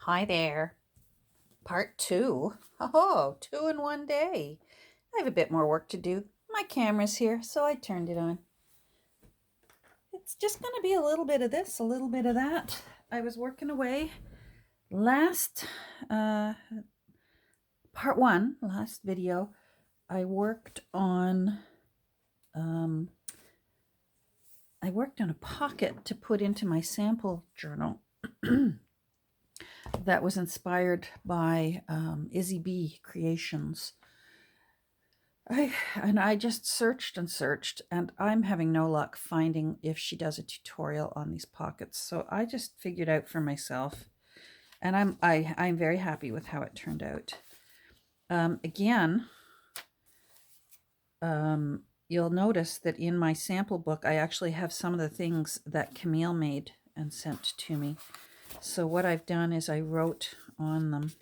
Hi there. Part two. Oh, two in one day. I have a bit more work to do. My camera's here, so I turned it on. It's just going to be a little bit of this, a little bit of that. I was working away. Last, part one, last video, I worked on, um, a pocket to put into my sample journal. That was inspired by Izzy B Creations. I just searched and searched, and I'm having no luck finding if she does a tutorial on these pockets. So I just figured out for myself, and I'm very happy with how it turned out. Again, you'll notice that in my sample book, I actually have some of the things that Camille made and sent to me. So what I've done is I wrote on them.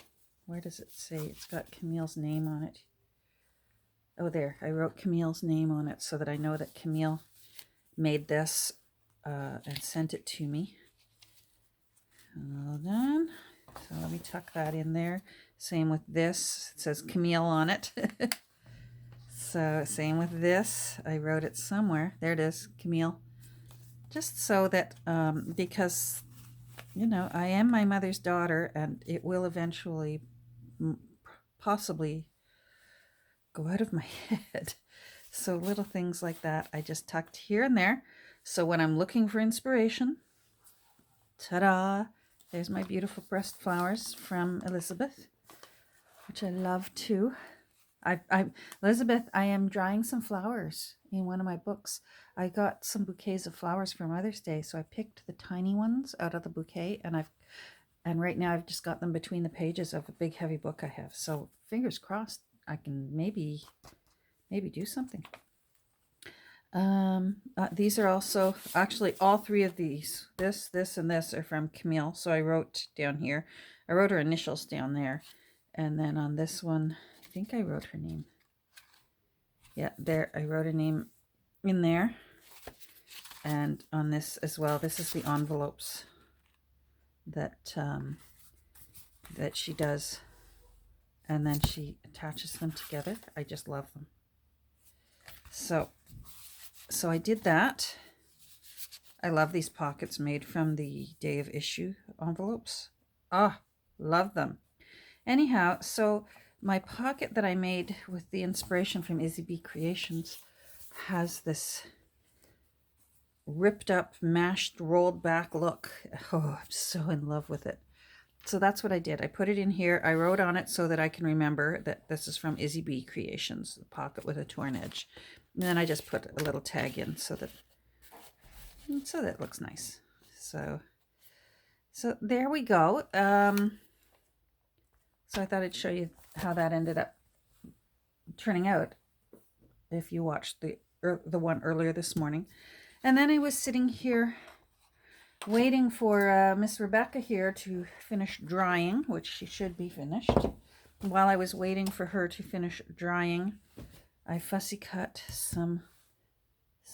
Where does it say? It's got Camille's name on it. Oh, there. I wrote Camille's name on it so that I know that Camille made this and sent it to me. Hold on. So let me tuck that in there. Same with this. It says Camille on it. So same with this. I wrote it somewhere. There it is, Camille. Just so that, because, you know, I am my mother's daughter, and it will eventually possibly go out of my head. So little things like that I just tucked here and there. So when I'm looking for inspiration, ta-da, there's my beautiful pressed flowers from Elizabeth, which I love too. Elizabeth, I am drying some flowers in one of my books. I got some bouquets of flowers for Mother's Day, so I picked the tiny ones out of the bouquet, and right now I've just got them between the pages of a big heavy book I have. So fingers crossed, I can maybe do something. These are also, actually all three of these, this, and this are from Camille. So I wrote down here, I wrote her initials down there. And then on this one, I think I wrote her name. Yeah, there, I wrote a name in there. And on this as well, this is the envelopes that, that she does. And then she attaches them together. I just love them. So I did that. I love these pockets made from the day of issue envelopes. Ah, love them. Anyhow, so my pocket that I made with the inspiration from Izzy B Creations has this ripped up, mashed, rolled back look. Oh, I'm so in love with it. So that's what I did. I put it in here. I wrote on it so that I can remember that this is from Izzy B Creations, the pocket with a torn edge. And then I just put a little tag in so that it looks nice. So there we go. So I thought I'd show you how that ended up turning out if you watched the one earlier this morning. And then I was sitting here waiting for Miss Rebecca here to finish drying, which she should be finished. While I was waiting for her to finish drying, I fussy cut some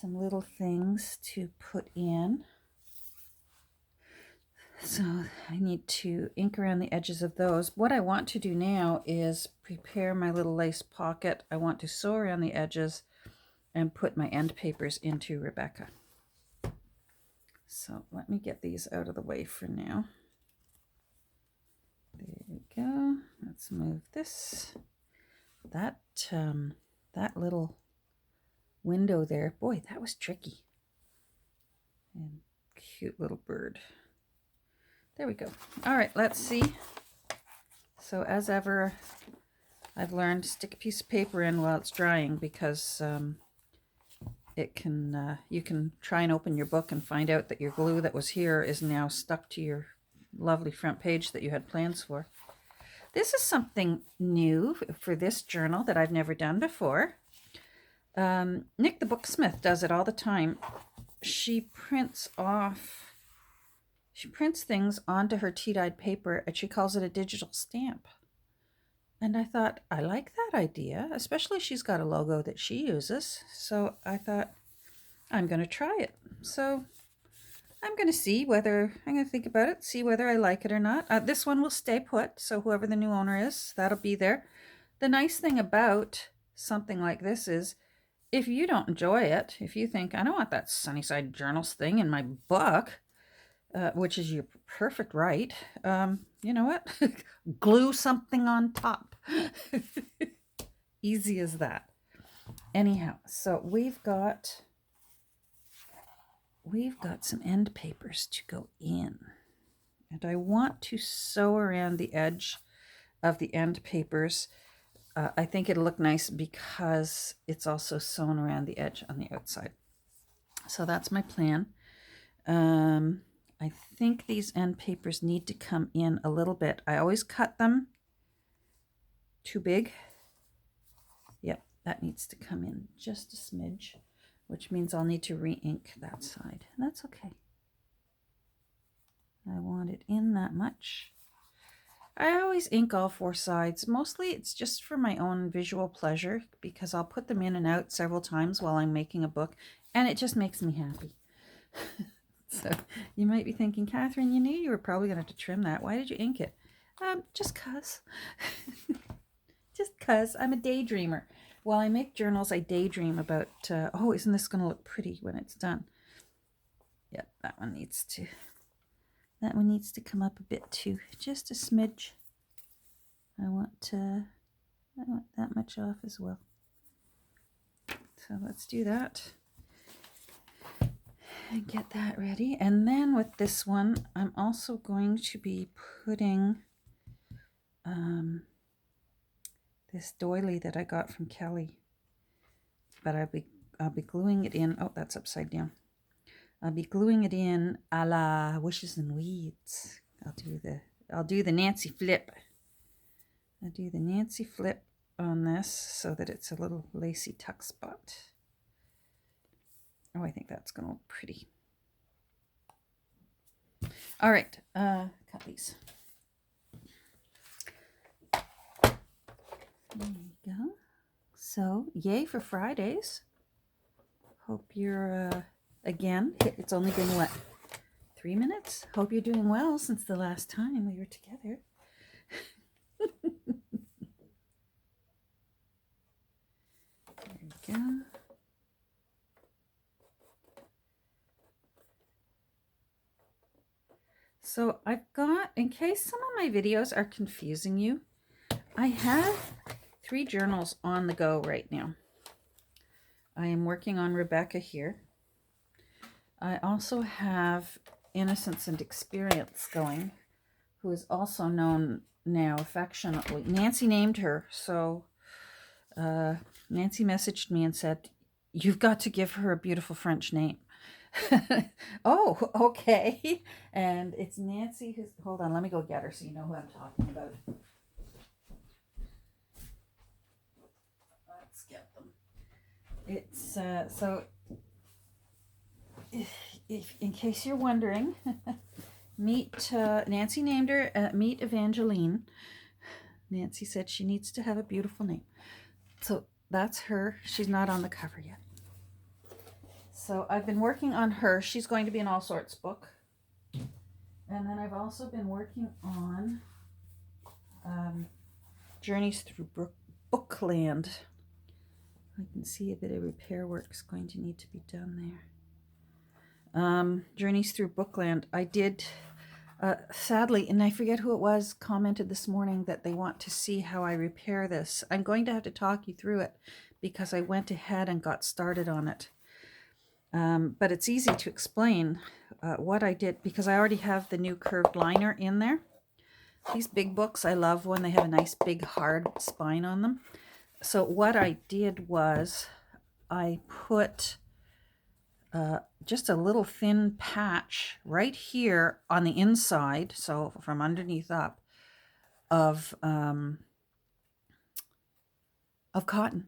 little things to put in. So I need to ink around the edges of those. What I want to do now is prepare my little lace pocket. I want to sew around the edges and put my end papers into Rebecca. So let me get these out of the way for now. There we go. Let's move this. That little window there, boy, that was tricky. And cute little bird. There we go. All right, let's see. So as ever, I've learned to stick a piece of paper in while it's drying because it can you can try and open your book and find out that your glue that was here is now stuck to your lovely front page that you had plans for. This is something new for this journal that I've never done before. Nick the Booksmith does it all the time. She prints things onto her tea-dyed paper, and she calls it a digital stamp. And I thought, I like that idea, especially she's got a logo that she uses. So I thought, I'm going to try it. So I'm going to see whether, I'm going to think about it, see whether I like it or not. This one will stay put, so whoever the new owner is, that'll be there. The nice thing about something like this is, if you don't enjoy it, if you think, I don't want that Sunnyside Journals thing in my book, which is your perfect right, you know what? Glue something on top. Easy as that. Anyhow, so we've got some end papers to go in. And I want to sew around the edge of the end papers. I think it'll look nice because it's also sewn around the edge on the outside. So that's my plan. I think these end papers need to come in a little bit. I always cut them too big. Yep, that needs to come in just a smidge, which means I'll need to re-ink that side. And that's okay. I want it in that much. I always ink all 4 sides. Mostly it's just for my own visual pleasure because I'll put them in and out several times while I'm making a book, and it just makes me happy. So you might be thinking, Catherine, you knew you were probably going to have to trim that. Why did you ink it? Just cause. Just cause. I'm a daydreamer. While I make journals, I daydream about, oh, isn't this going to look pretty when it's done? Yep, that one needs to come up a bit too, just a smidge. I want that much off as well. So let's do that and get that ready. And then with this one, I'm also going to be putting this doily that I got from Kelly, but I'll be gluing it in. Oh, that's upside down. I'll be gluing it in a la Wishes and Weeds. I'll do the Nancy flip. I'll do the Nancy flip on this so that it's a little lacy tuck spot. Oh, I think that's going to look pretty. All right, cut these. There you go. So, yay for Fridays. Hope you're, again, it's only been, what, 3 minutes? Hope you're doing well since the last time we were together. There we go. So I've got, in case some of my videos are confusing you, I have 3 journals on the go right now. I am working on Rebecca here. I also have Innocence and Experience going, who is also known now affectionately. Nancy named her, so Nancy messaged me and said, you've got to give her a beautiful French name. Oh, okay. And it's Nancy who's, hold on, let me go get her so you know who I'm talking about. Let's get them. It's so if in case you're wondering, meet Nancy named her meet Evangeline. Nancy said she needs to have a beautiful name. So that's her. She's not on the cover yet. So I've been working on her. She's going to be an all sorts book. And then I've also been working on Journeys Through Bookland. I can see a bit of repair work's going to need to be done there. Journeys Through Bookland. I did, sadly, and I forget who it was, commented this morning that they want to see how I repair this. I'm going to have to talk you through it because I went ahead and got started on it. But it's easy to explain what I did because I already have the new curved liner in there. These big books, I love when they have a nice big hard spine on them. So what I did was I put just a little thin patch right here on the inside, so from underneath up, of cotton.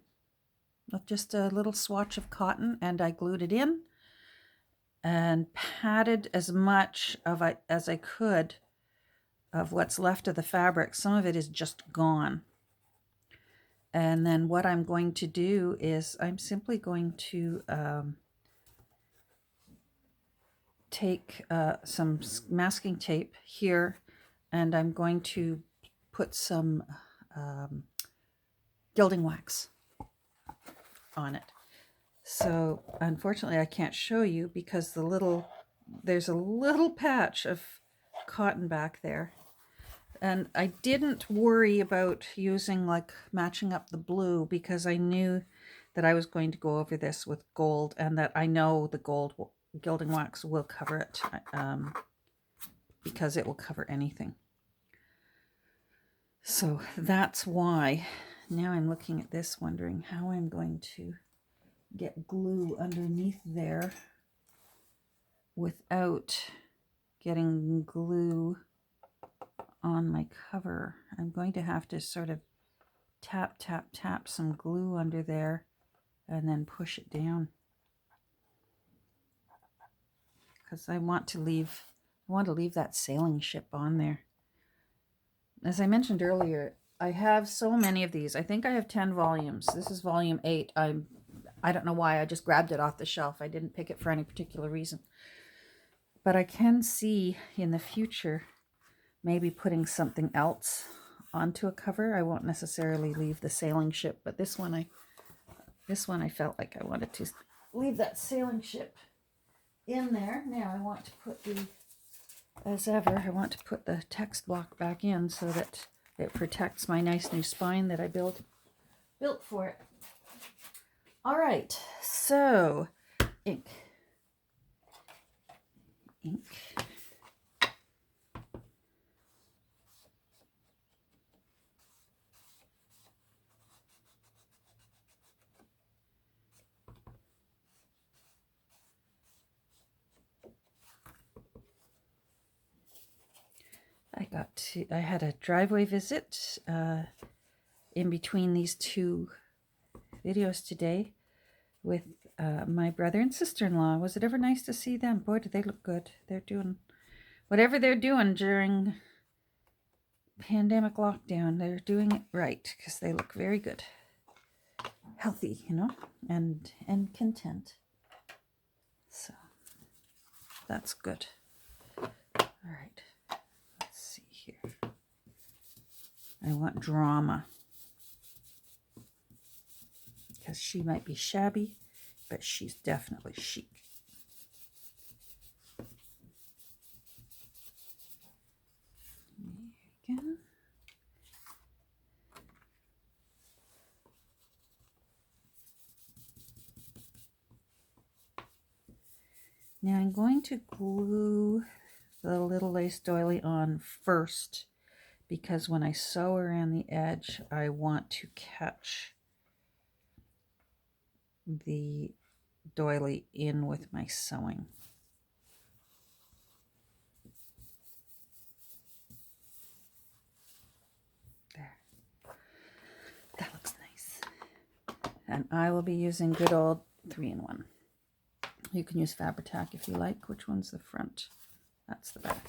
Just a little swatch of cotton, and I glued it in and patted as much of as I could of what's left of the fabric. Some of it is just gone. And then what I'm going to do is I'm simply going to take some masking tape here, and I'm going to put some gilding wax on it. So unfortunately I can't show you because there's a little patch of cotton back there. And I didn't worry about using like matching up the blue because I knew that I was going to go over this with gold, and that I know the gold gilding wax will cover it because it will cover anything. So that's why now I'm looking at this wondering how I'm going to get glue underneath there without getting glue on my cover. I'm going to have to sort of tap some glue under there and then push it down, because I want to leave that sailing ship on there. As I mentioned earlier, I have so many of these. I think I have 10 volumes. This is volume 8. I don't know why I just grabbed it off the shelf. I didn't pick it for any particular reason. But I can see in the future maybe putting something else onto a cover. I won't necessarily leave the sailing ship, but this one I felt like I wanted to leave that sailing ship in there. Now I want to put as ever, I want to put the text block back in so that it protects my nice new spine that I built for it. All right, so ink. I had a driveway visit in between these two videos today with my brother and sister-in-law. Was it ever nice to see them? Boy, do they look good. They're doing whatever they're doing during pandemic lockdown. They're doing it right because they look very good. Healthy, and content. So that's good. All right. Let's see here. I want drama. Because she might be shabby, but she's definitely chic. There you go. Now I'm going to glue the little lace doily on first, because when I sew around the edge, I want to catch the doily in with my sewing. There. That looks nice. And I will be using good old 3-in-1. You can use Fabri-Tac if you like. Which one's the front? That's the back.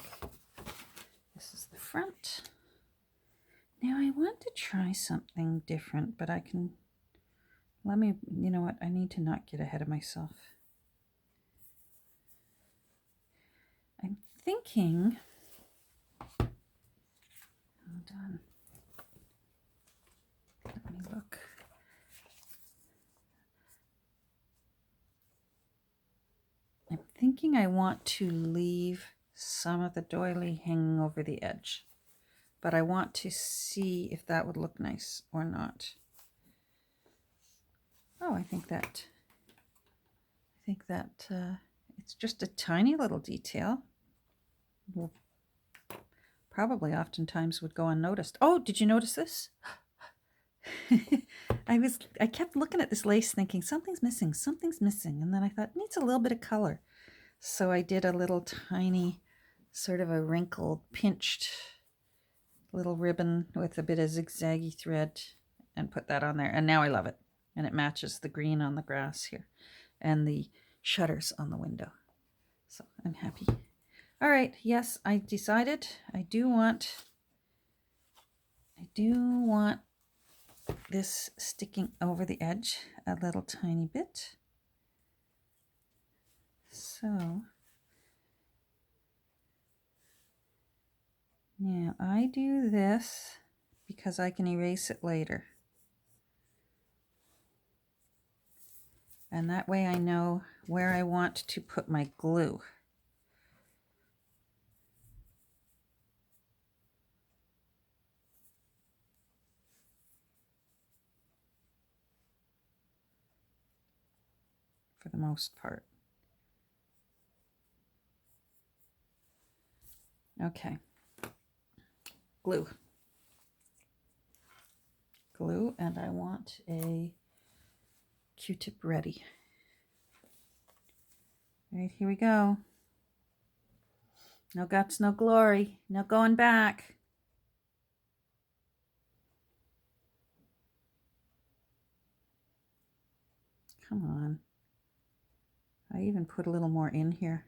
This is the front. Now I want to try something different, but you know what? I need to not get ahead of myself. I'm thinking, hold on. Let me look. I'm thinking I want to leave some of the doily hanging over the edge, but I want to see if that would look nice or not. Oh, I think that it's just a tiny little detail. Will probably oftentimes would go unnoticed. Oh, did you notice this? I kept looking at this lace thinking something's missing, and then I thought it needs a little bit of color. So I did a little tiny sort of a wrinkled, pinched little ribbon with a bit of zigzaggy thread and put that on there. And now I love it. And it matches the green on the grass here and the shutters on the window. So I'm happy. All right, yes, I decided I do want this sticking over the edge a little tiny bit. So Now I do this because I can erase it later. And that way I know where I want to put my glue. For the most part. Okay. Glue. Glue, and I want a Q-tip ready. All right, here we go. No guts, no glory. No going back. Come on. I even put a little more in here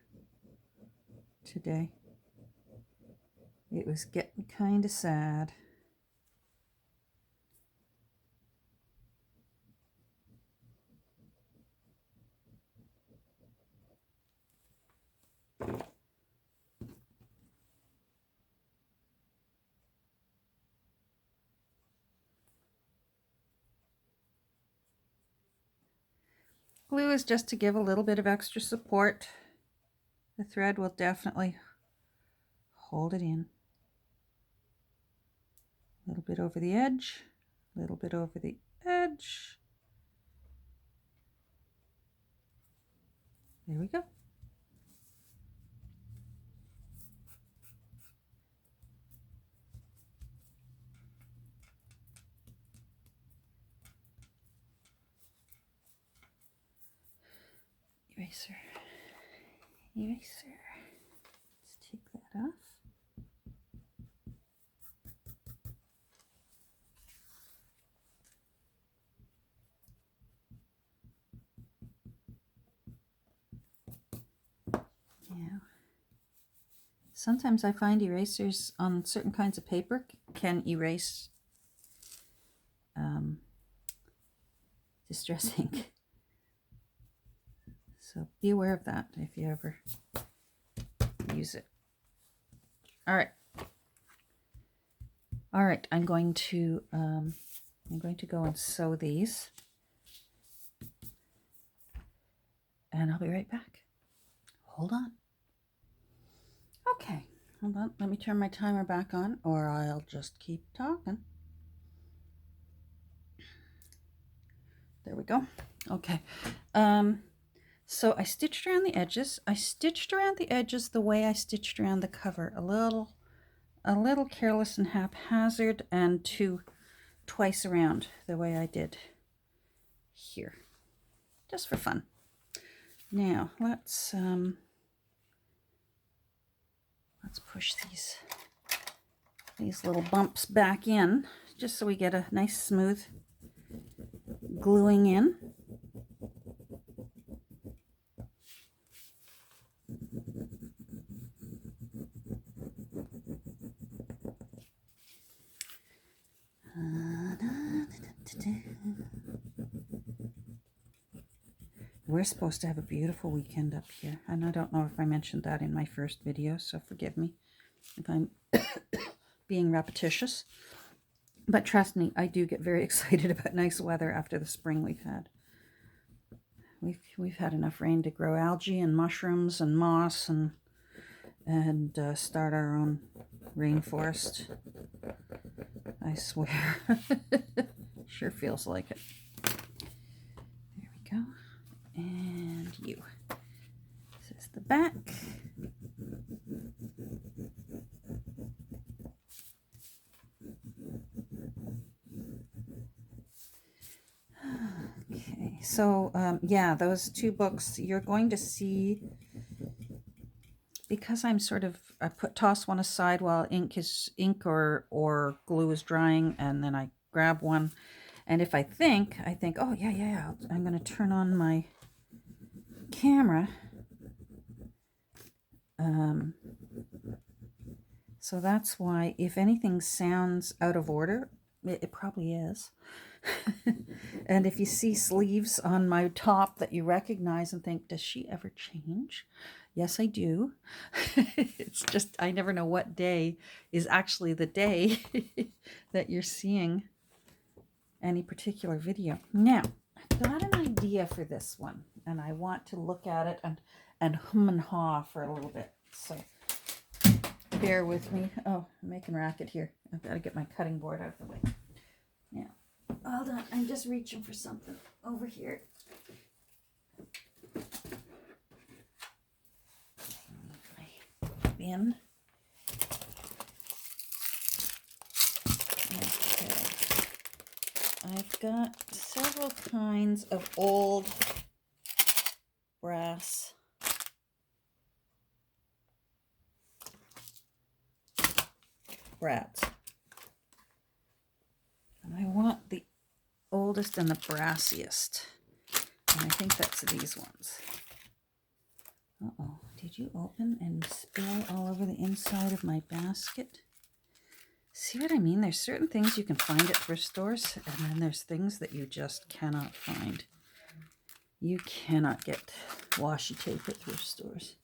today. It was getting kind of sad. Glue is just to give a little bit of extra support. The thread will definitely hold it in. A little bit over the edge, a little bit over the edge. There we go. Eraser. Eraser. Let's take that off. Now, sometimes I find erasers on certain kinds of paper can erase distress ink. So be aware of that if you ever use it. All right. All right, I'm going to go and sew these, and I'll be right back. Hold on. Okay, hold on. Let me turn my timer back on, or I'll just keep talking. There we go. Okay. So I stitched around the edges. I stitched around the edges the way I stitched around the cover. A little careless and haphazard, and twice around the way I did here. Just for fun. Now let's push these little bumps back in, just so we get a nice smooth gluing in. We're supposed to have a beautiful weekend up here, and I don't know if I mentioned that in my first video, so forgive me if I'm being repetitious. But trust me, I do get very excited about nice weather after the spring we've had. We've had enough rain to grow algae and mushrooms and moss and start our own rainforest. I swear. Sure feels like it. There we go. And you. This is the back. Okay, so yeah, those two books you're going to see, because I'm sort of, toss one aside while ink or glue is drying, and then I grab one, and if I think, oh yeah, I'm going to turn on my camera. So that's why if anything sounds out of order, it probably is. And if you see sleeves on my top that you recognize and think, does she ever change? Yes, I do. It's just I never know what day is actually the day that you're seeing any particular video. Now, I've got an idea for this one, and I want to look at it and hum and haw for a little bit. So bear with me. Oh, I'm making racket here. I've got to get my cutting board out of the way. Now, hold on. I'm just reaching for something over here. My bin. Okay. I've got several kinds of old brass brads. And I want the oldest and the brassiest. And I think that's these ones. Uh-oh, did you open and spill all over the inside of my basket? See what I mean? There's certain things you can find at thrift stores, and then there's things that you just cannot find. You cannot get washi tape at thrift stores.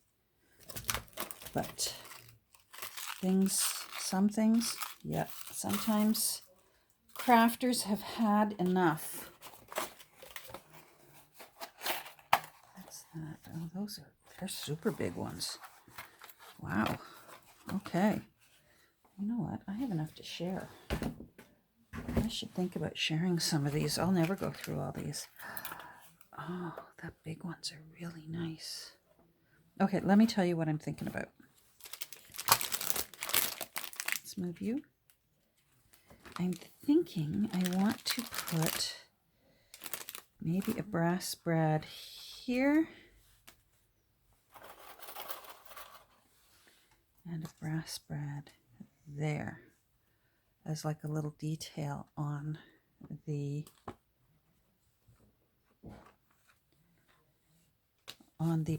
But some things, yeah, sometimes crafters have had enough. What's that? Oh, they're super big ones. Wow. Okay. You know what? I have enough to share. I should think about sharing some of these. I'll never go through all these. Oh, the big ones are really nice. Okay, let me tell you what I'm thinking about. Let's move you. I'm thinking I want to put maybe a brass brad here and a brass brad there as like a little detail on the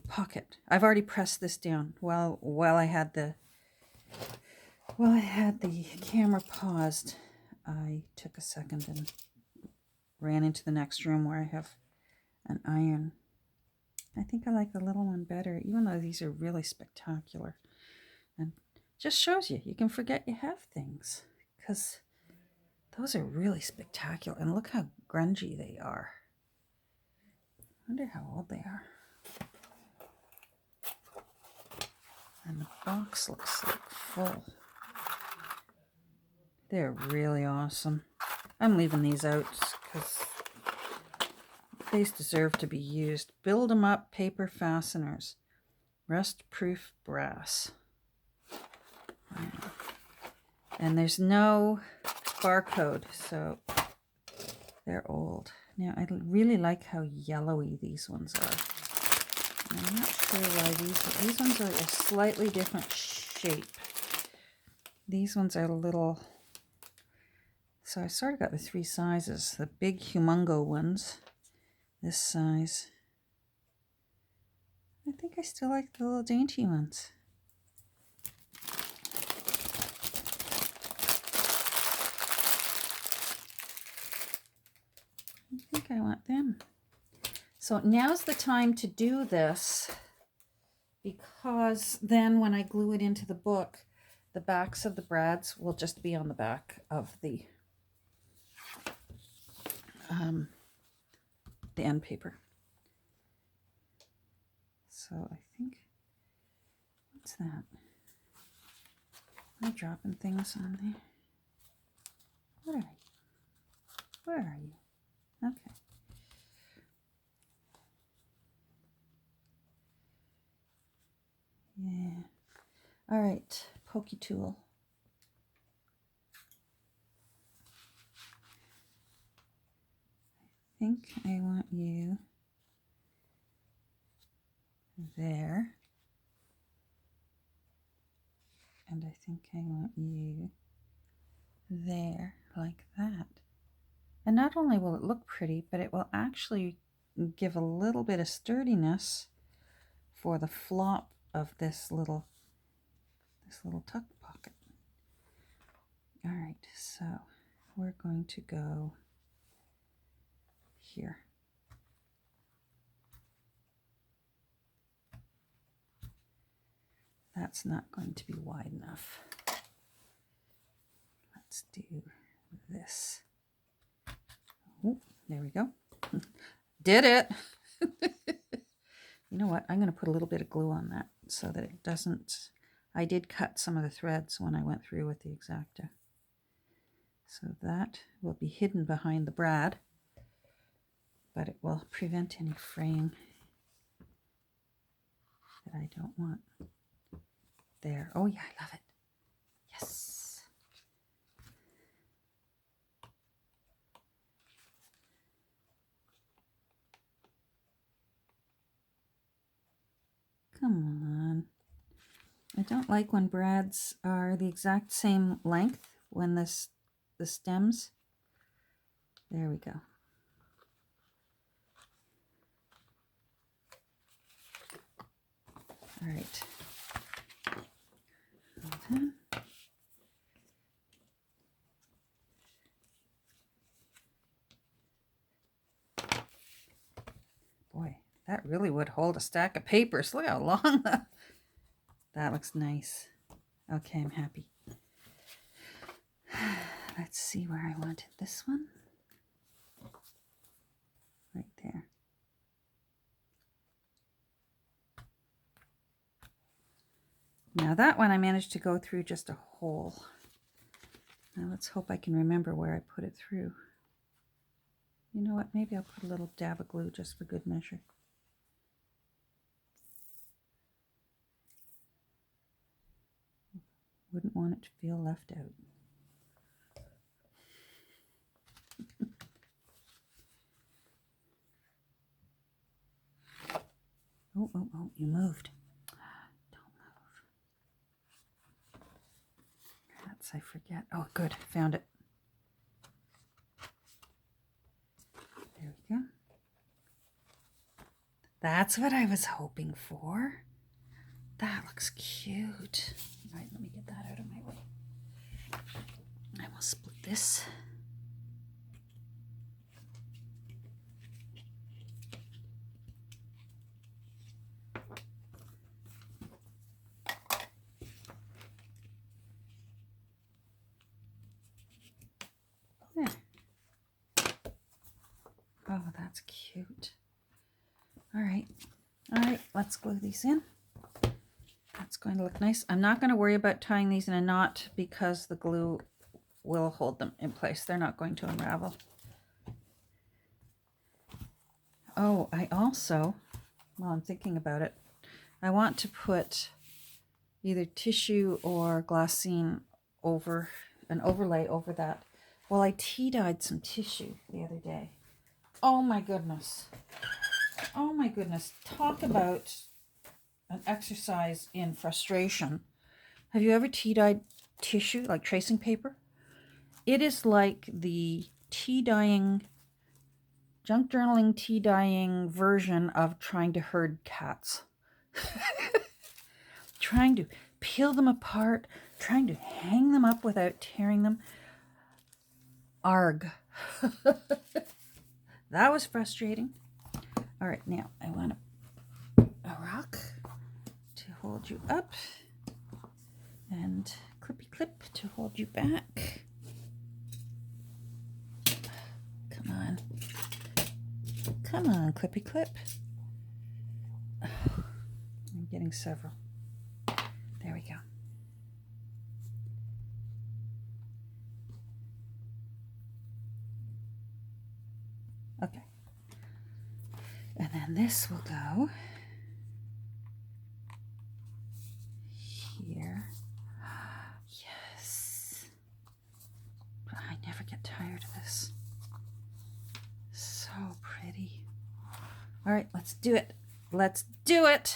pocket. I've already pressed this down while I had the camera paused. I took a second and ran into the next room where I have an iron. I think I like the little one better, even though these are really spectacular. And just shows you can forget you have things, because those are really spectacular. And look how grungy they are. I wonder how old they are. And the box looks like full. They're really awesome. I'm leaving these out because these deserve to be used. Build 'em up paper fasteners. Rust-proof brass. And there's no barcode, so they're old. Now, I really like how yellowy these ones are. And I'm not sure why these ones are a slightly different shape. These ones are a little... So I sort of got the three sizes. The big humongo ones, this size. I think I still like the little dainty ones. I think I want them. So now's the time to do this, because then when I glue it into the book, the backs of the brads will just be on the back of the end paper. So I think, what's that? Am I dropping things on there? What are you? Where are you? Okay. Yeah. All right, pokey tool. I think I want you there. And I think I want you there, like that. And not only will it look pretty, but it will actually give a little bit of sturdiness for the flop of this little tuck pocket. All right, so we're going to go here. That's not going to be wide enough. Let's do this. Oh, there we go. Did it. You know what? I'm going to put a little bit of glue on that so that it doesn't... I did cut some of the threads when I went through with the X-Acto. So that will be hidden behind the brad, but it will prevent any fraying that I don't want. There. Oh yeah, I love it. Yes. Come on. I don't like when brads are the exact same length when the stems. There we go. All right. Boy, that really would hold a stack of papers. Look how long that looks nice. Okay, I'm happy. Let's see where I wanted this one. Right there. Now that one I managed to go through just a hole. Now let's hope I can remember where I put it through. You know what? Maybe I'll put a little dab of glue just for good measure. Wouldn't want it to feel left out. Oh, oh, oh, you moved. Don't move. That's, I forget. Oh, good. Found it. There we go. That's what I was hoping for. That looks cute. All right, let me get that out of my way. I will split this. There. Oh, that's cute. All right, let's glue these in. That's going to look nice. I'm not going to worry about tying these in a knot because the glue will hold them in place. They're not going to unravel. Oh, I also, while I'm thinking about it, I want to put either tissue or glassine over, an overlay over that. Well, I tea dyed some tissue the other day. Oh my goodness. Oh my goodness. Talk about an exercise in frustration. Have you ever tea dyed tissue, like tracing paper? It is like the tea dyeing, junk journaling tea dyeing version of trying to herd cats. Trying to peel them apart, trying to hang them up without tearing them. Arg. That was frustrating. All right, now I want a rock to hold you up and clippy clip to hold you back. Come on. Come on, clippy clip. I'm getting several. There we go. Okay. And then this will go here. Yes. I never get tired of this. So pretty. All right, let's do it. Let's do it.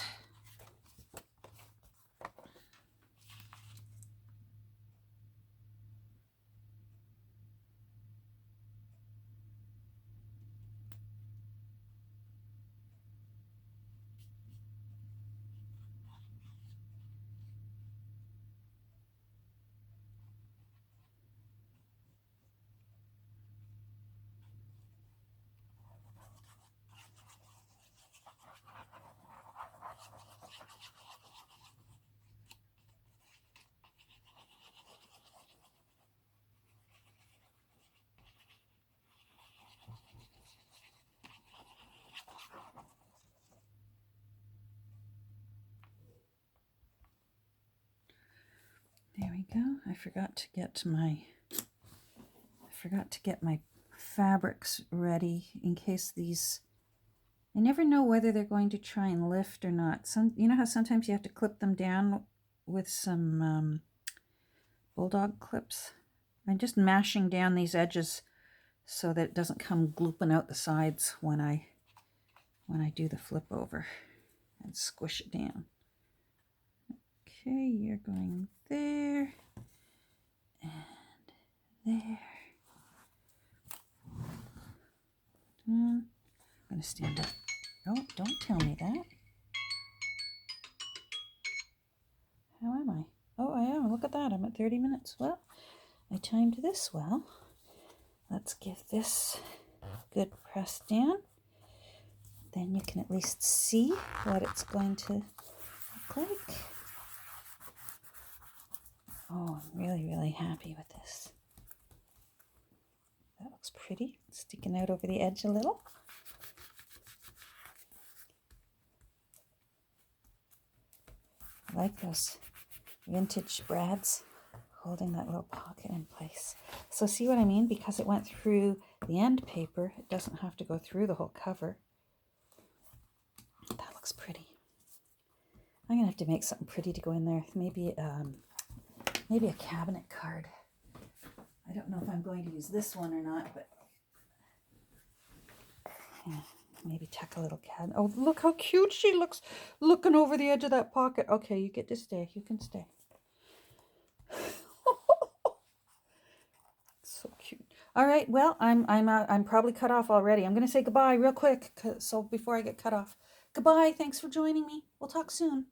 There we go. I forgot to get my fabrics ready in case these, I never know whether they're going to try and lift or not. You know how sometimes you have to clip them down with some bulldog clips? I'm just mashing down these edges so that it doesn't come glooping out the sides when I do the flip over, and squish it down. Okay, you're going there and there. I'm going to stand up. Oh, don't tell me that. How am I? Oh, I am. Look at that. I'm at 30 minutes. Well, I timed this well. Let's give this a good press down. Then you can at least see what it's going to look like. Oh, I'm really, really happy with this. That looks pretty. Sticking out over the edge a little. I like those vintage brads holding that little pocket in place. So see what I mean? Because it went through the end paper, it doesn't have to go through the whole cover. That looks pretty. I'm gonna have to make something pretty to go in there. Maybe a cabinet card. I don't know if I'm going to use this one or not, but yeah, maybe tuck a little cabinet. Oh, look how cute she looks looking over the edge of that pocket. Okay, you get to stay. You can stay. So cute. All right, well, I'm probably cut off already. I'm going to say goodbye real quick, so before I get cut off. Goodbye. Thanks for joining me. We'll talk soon.